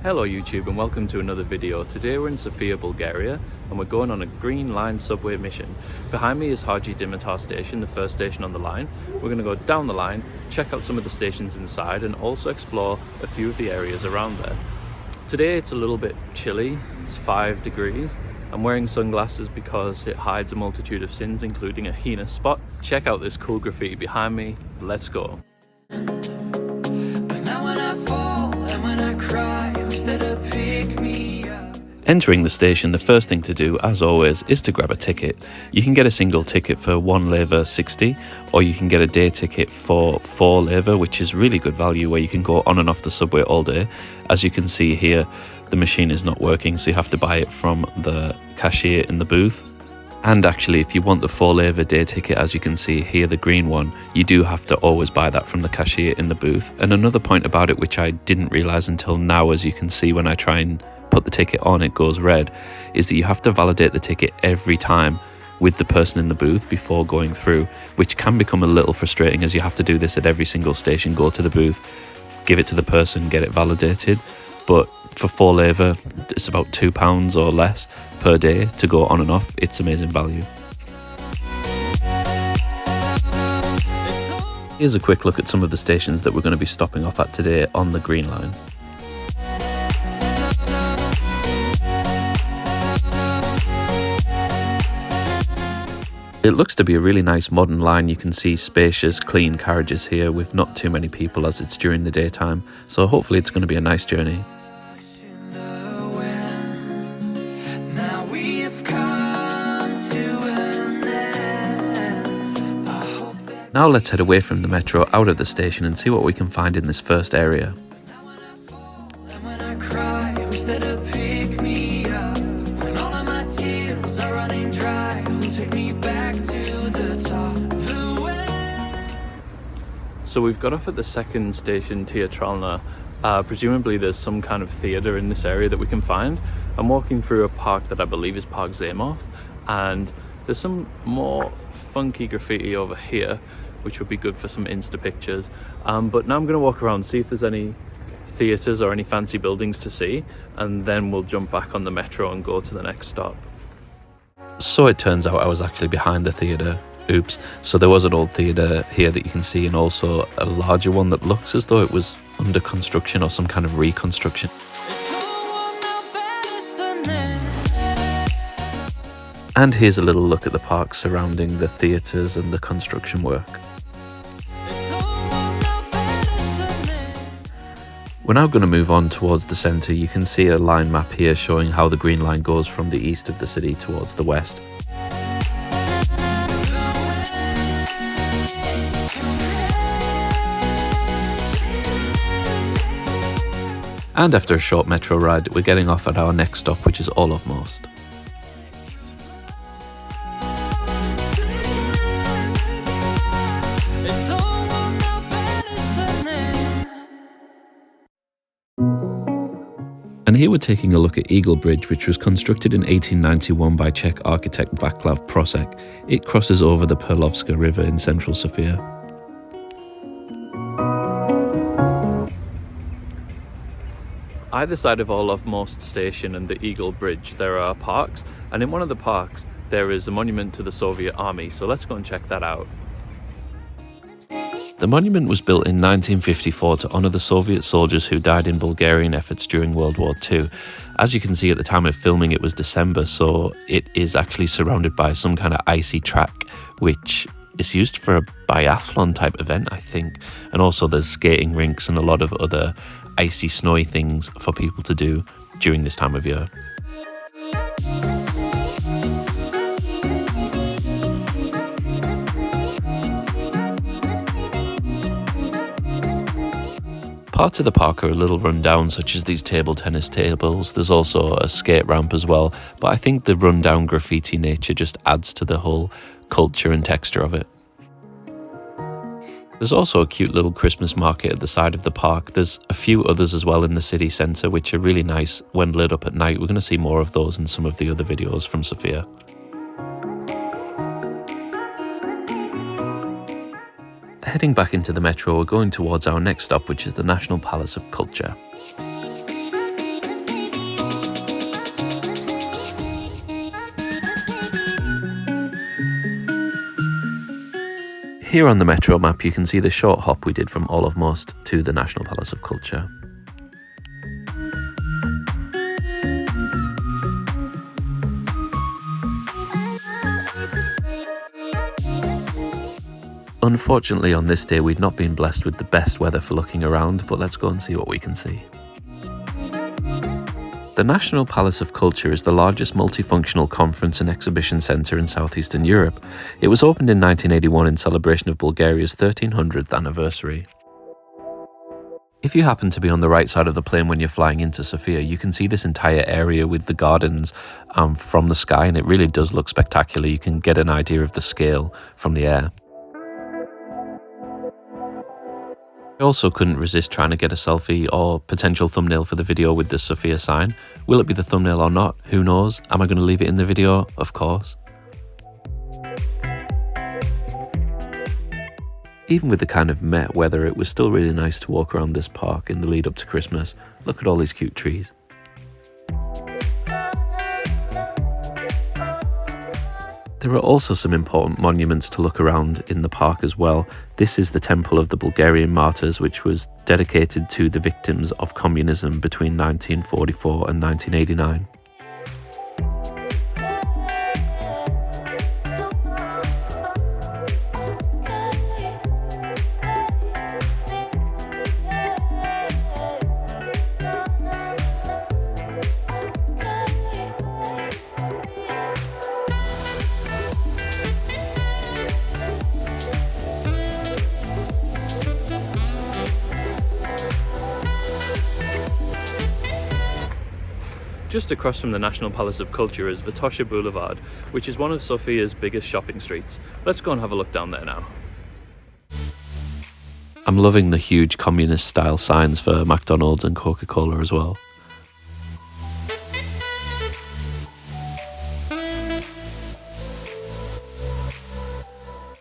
Hello YouTube and welcome to another video. Today we're in Sofia, Bulgaria and we're going on a green line subway mission. Behind me is Haji Dimitar station, the first station on the line. We're going to go down the line, check out some of the stations inside and also explore a few of the areas around there. Today it's a little bit chilly, it's 5 degrees. I'm wearing sunglasses because it hides a multitude of sins, including a heinous spot. Check out this cool graffiti behind me, let's go. Entering the station, the first thing to do, as always, is to grab a ticket. You can get a single ticket for 1 leva 60, or you can get a day ticket for 4 leva, which is really good value, where you can go on and off the subway all day. As you can see here, the machine is not working, so you have to buy it from the cashier in the booth. And actually, if you want the 4 leva day ticket, as you can see here, the green one, you do have to always buy that from the cashier in the booth. And another point about it, which I didn't realize until now, as you can see when I try and put the ticket on, it goes red, is that you have to validate the ticket every time with the person in the booth before going through, which can become a little frustrating, as you have to do this at every single station. Go to the booth, give it to the person, get it validated. But for 4 leva, it's about £2 or less per day to go on and off. It's amazing value. Here's a quick look at some of the stations that we're going to be stopping off at today on the Green Line. It looks to be a really nice modern line. You can see spacious, clean carriages here with not too many people, as it's during the daytime. So hopefully it's going to be a nice journey. Now let's head away from the metro, out of the station, and see what we can find in this first area. So we've got off at the second station, Teatralna. Presumably there's some kind of theatre in this area that we can find. I'm walking through a park that I believe is Park Zamoth, and there's some more funky graffiti over here, which would be good for some Insta pictures. But now I'm going to walk around, see if there's any theatres or any fancy buildings to see, and then we'll jump back on the metro and go to the next stop. So it turns out I was actually behind the theatre. Oops. So there was an old theatre here that you can see, and also a larger one that looks as though it was under construction or some kind of reconstruction. And here's a little look at the park surrounding the theatres and the construction work. We're now going to move on towards the centre. You can see a line map here showing how the Green Line goes from the east of the city towards the west. And after a short metro ride, we're getting off at our next stop, which is Most. And here we're taking a look at Eagle Bridge, which was constructed in 1891 by Czech architect Václav Prosek. It crosses over the Perlovska River in central Sofia. Either side of Most station and the Eagle Bridge there are parks, and in one of the parks there is a monument to the Soviet army, so let's go and check that out. The monument was built in 1954 to honour the Soviet soldiers who died in Bulgarian efforts during World War II. As you can see, at the time of filming it was December, so it is actually surrounded by some kind of icy track, which is used for a biathlon type event, I think. And also there's skating rinks and a lot of other icy, snowy things for people to do during this time of year. Parts of the park are a little run down, such as these table tennis tables. There's also a skate ramp as well, but I think the run-down graffiti nature just adds to the whole culture and texture of it. There's also a cute little Christmas market at the side of the park. There's a few others as well in the city centre, which are really nice when lit up at night. We're going to see more of those in some of the other videos from Sofia. Heading back into the metro, we're going towards our next stop, which is the National Palace of Culture. Here on the metro map you can see the short hop we did from Most to the National Palace of Culture. Unfortunately on this day we'd not been blessed with the best weather for looking around, but let's go and see what we can see. The National Palace of Culture is the largest multifunctional conference and exhibition centre in southeastern Europe. It was opened in 1981 in celebration of Bulgaria's 1300th anniversary. If you happen to be on the right side of the plane when you're flying into Sofia, you can see this entire area with the gardens from the sky, and it really does look spectacular. You can get an idea of the scale from the air. I also couldn't resist trying to get a selfie or potential thumbnail for the video with the Sofia sign. Will it be the thumbnail or not? Who knows? Am I going to leave it in the video? Of course. Even with the kind of Met weather, it was still really nice to walk around this park in the lead up to Christmas. Look at all these cute trees. There are also some important monuments to look around in the park as well. This is the Temple of the Bulgarian Martyrs, which was dedicated to the victims of communism between 1944 and 1989. Just across from the National Palace of Culture is Vitosha Boulevard, which is one of Sofia's biggest shopping streets. Let's go and have a look down there now. I'm loving the huge communist-style signs for McDonald's and Coca-Cola as well.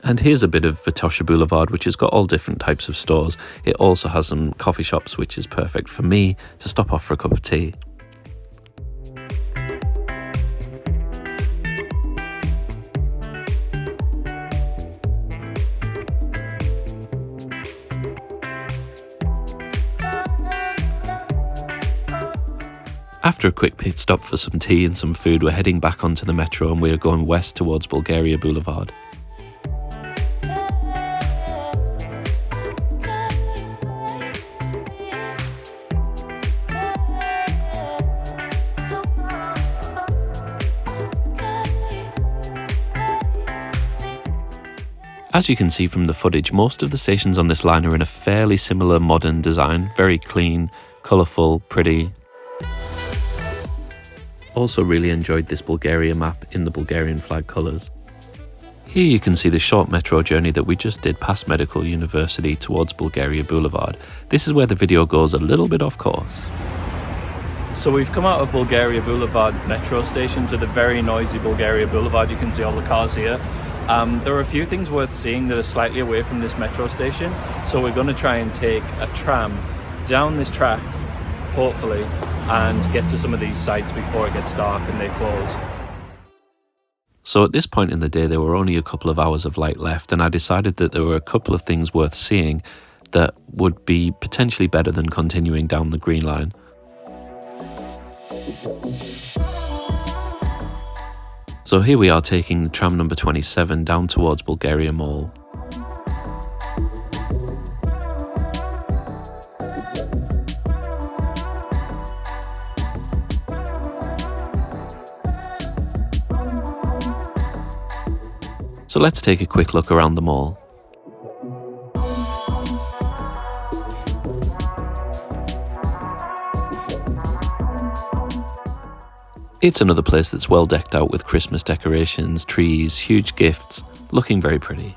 And here's a bit of Vitosha Boulevard, which has got all different types of stores. It also has some coffee shops, which is perfect for me to stop off for a cup of tea. After a quick pit stop for some tea and some food, we're heading back onto the metro and we are going west towards Bulgaria Boulevard. As you can see from the footage, most of the stations on this line are in a fairly similar modern design, very clean, colourful, pretty. Also really enjoyed this Bulgaria map in the Bulgarian flag colours. Here you can see the short metro journey that we just did past Medical University towards Bulgaria Boulevard. This is where the video goes a little bit off course. So we've come out of Bulgaria Boulevard metro station to the very noisy Bulgaria Boulevard. You can see all the cars here. There are a few things worth seeing that are slightly away from this metro station. So we're going to try and take a tram down this track, hopefully, and get to some of these sites before it gets dark and they close. So at this point in the day there were only a couple of hours of light left, and I decided that there were a couple of things worth seeing that would be potentially better than continuing down the green line. So here we are taking the tram number 27 down towards Bulgaria Mall. So let's take a quick look around the mall. It's another place that's well decked out with Christmas decorations, trees, huge gifts, looking very pretty.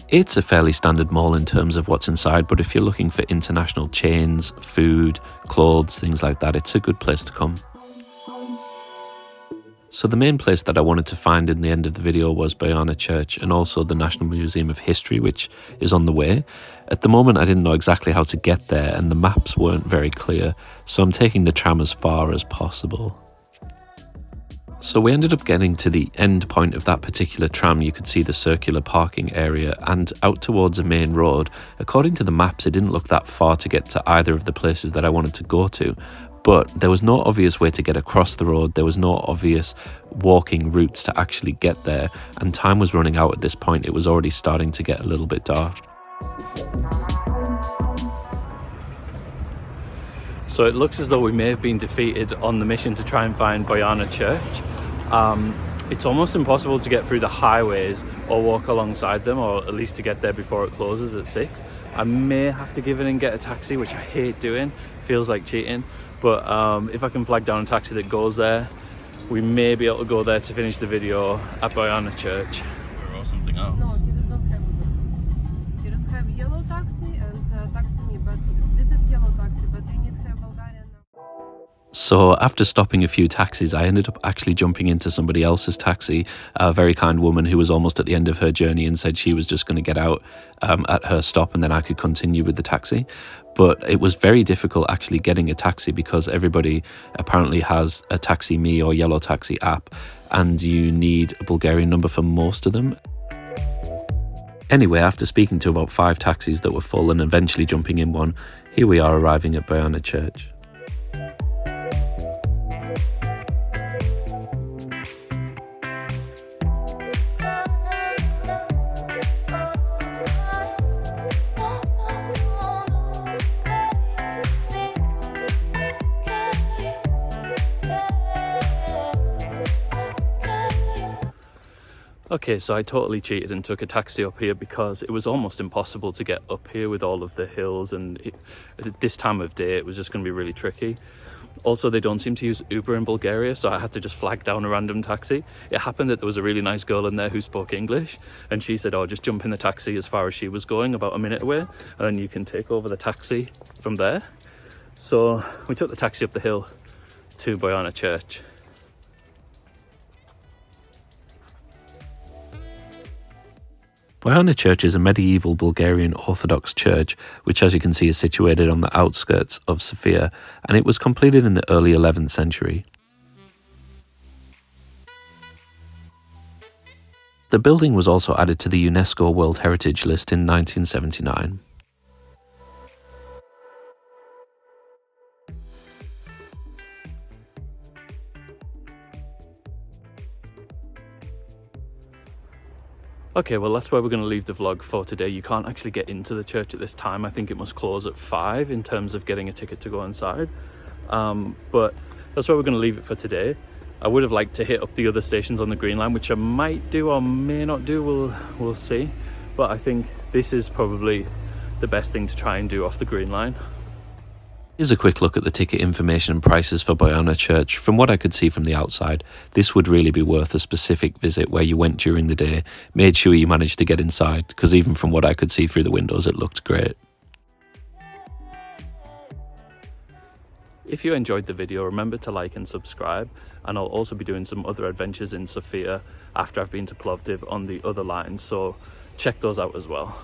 It's a fairly standard mall in terms of what's inside, but if you're looking for international chains, food, clothes, things like that, it's a good place to come. So the main place that I wanted to find in the end of the video was Boyana Church and also the National Museum of History, which is on the way. At the moment I didn't know exactly how to get there and the maps weren't very clear, so I'm taking the tram as far as possible. So we ended up getting to the end point of that particular tram. You could see the circular parking area and out towards a main road. According to the maps, it didn't look that far to get to either of the places that I wanted to go to, but there was no obvious way to get across the road. There was no obvious walking routes to actually get there, and time was running out at this point. It was already starting to get a little bit dark. So it looks as though we may have been defeated on the mission to try and find Boyana Church. It's almost impossible to get through the highways or walk alongside them, or at least to get there before it closes at 6. I may have to give in and get a taxi, which I hate doing. Feels like cheating. But if I can flag down a taxi that goes there, we may be able to go there to finish the video at Boyana Church. Or something else. No, he does not have it. He does have yellow taxi and taxi me, but this is yellow taxi, but you need to have Bulgarian. So after stopping a few taxis, I ended up actually jumping into somebody else's taxi, a very kind woman who was almost at the end of her journey and said she was just going to get out at her stop and then I could continue with the taxi. But it was very difficult actually getting a taxi because everybody apparently has a Taxi Me or Yellow Taxi app, and you need a Bulgarian number for most of them. Anyway, after speaking to about 5 taxis that were full and eventually jumping in one, here we are arriving at Boyana Church. Okay, so I totally cheated and took a taxi up here because it was almost impossible to get up here with all of the hills, and at this time of day it was just going to be really tricky. Also, they don't seem to use Uber in Bulgaria, so I had to just flag down a random taxi. It happened that there was a really nice girl in there who spoke English, and she said, oh, just jump in the taxi as far as she was going, about a minute away, and then you can take over the taxi from there. So we took the taxi up the hill to Boyana Church. Boyana Church is a medieval Bulgarian Orthodox church, which as you can see is situated on the outskirts of Sofia, and it was completed in the early 11th century. The building was also added to the UNESCO World Heritage List in 1979. Okay, well that's where we're going to leave the vlog for today. You can't actually get into the church at this time. I think it must close at 5 in terms of getting a ticket to go inside. But that's where we're going to leave it for today. I would have liked to hit up the other stations on the Green Line, which I might do or may not do, we'll see. But I think this is probably the best thing to try and do off the Green Line. Here's a quick look at the ticket information and prices for Boyana Church. From what I could see from the outside, this would really be worth a specific visit where you went during the day, made sure you managed to get inside, because even from what I could see through the windows, it looked great. If you enjoyed the video, remember to like and subscribe, and I'll also be doing some other adventures in Sofia after I've been to Plovdiv on the other line, so check those out as well.